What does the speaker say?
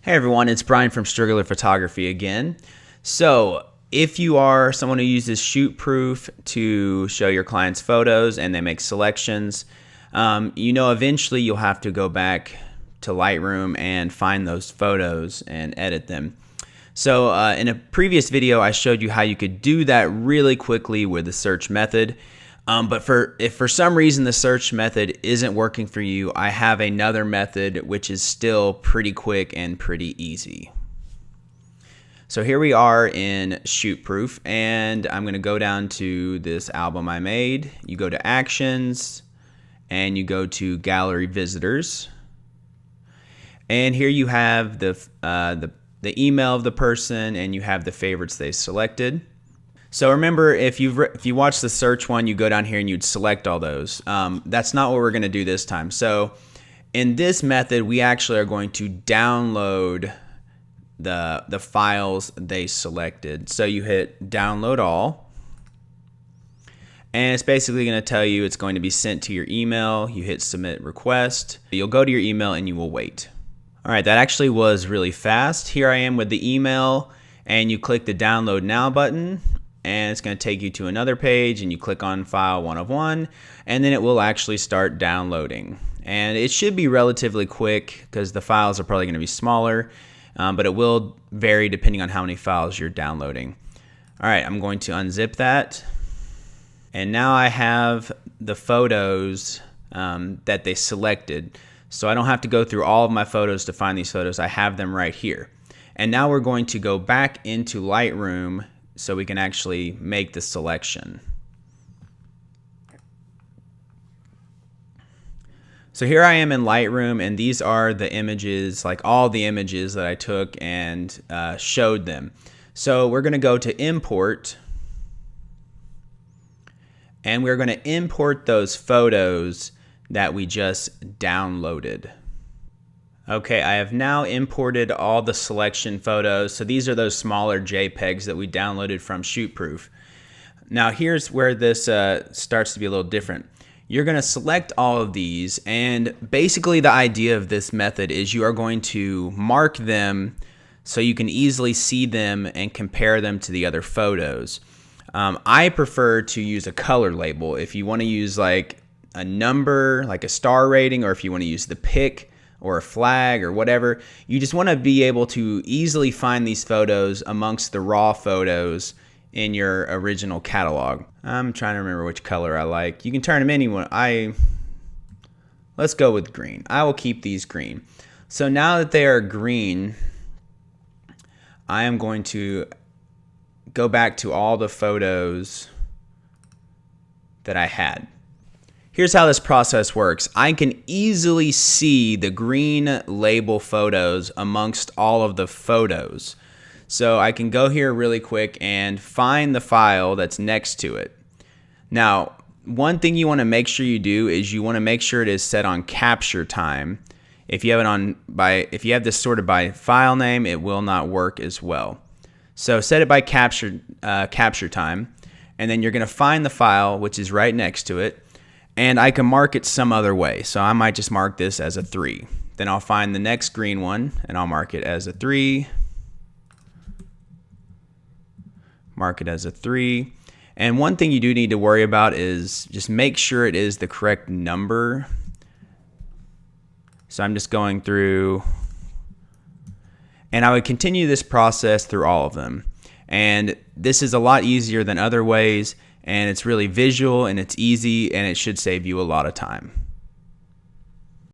Hey everyone, it's Brian from Struggler Photography again. So if you are someone who uses ShootProof to show your clients photos and they make selections, eventually you'll have to go back to Lightroom and find those photos and edit them. So in a previous video, I showed you how you could do that really quickly with the search method. But if for some reason the search method isn't working for you, I have another method which is still pretty quick and pretty easy. So here we are in ShootProof, and I'm going to go down to this album I made. You go to Actions, and you go to Gallery Visitors. And here you have the email of the person, and you have the favorites they selected. So remember, if you watch the search one, you go down here and you'd select all those. That's not what we're going to do this time. So in this method, we actually are going to download the files they selected. So you hit download all, and it's basically going to tell you it's going to be sent to your email. You hit submit request. You'll go to your email and you will wait. All right, that actually was really fast. Here I am with the email, and you click the download now button, and it's going to take you to another page, and you click on file 1 of 1, and then it will actually start downloading. And it should be relatively quick because the files are probably going to be smaller, but it will vary depending on how many files you're downloading. All right, I'm going to unzip that, and now I have the photos that they selected. So I don't have to go through all of my photos to find these photos. I have them right here. And now we're going to go back into Lightroom so we can actually make the selection. So here I am in Lightroom, and these are the images, like all the images that I took and showed them. So we're going to go to import, and we're going to import those photos that we just downloaded. Okay, I have now imported all the selection photos. So these are those smaller JPEGs that we downloaded from ShootProof. Now here's where this starts to be a little different. You're going to select all of these, and basically the idea of this method is you are going to mark them so you can easily see them and compare them to the other photos. I prefer to use a color label. If you want to use like a number, like a star rating, or if you want to use the pick or a flag or whatever, you just want to be able to easily find these photos amongst the raw photos in your original catalog. I'm trying to remember which color I like. You can turn them anyone. Let's go with green. I will keep these green. So now that they are green, I am going to go back to all the photos that I had. Here's how this process works. I can easily see the green label photos amongst all of the photos. So I can go here really quick and find the file that's next to it. Now, one thing you want to make sure you do is you want to make sure it is set on capture time. If you have this sorted by file name, it will not work as well. So set it by capture time, and then you're going to find the file which is right next to it. And I can mark it some other way. So I might just mark this as a 3. Then I'll find the next green one, and I'll mark it as a 3. Mark it as a 3. And one thing you do need to worry about is just make sure it is the correct number. So I'm just going through, and I would continue this process through all of them. And this is a lot easier than other ways, and it's really visual, and it's easy, and it should save you a lot of time.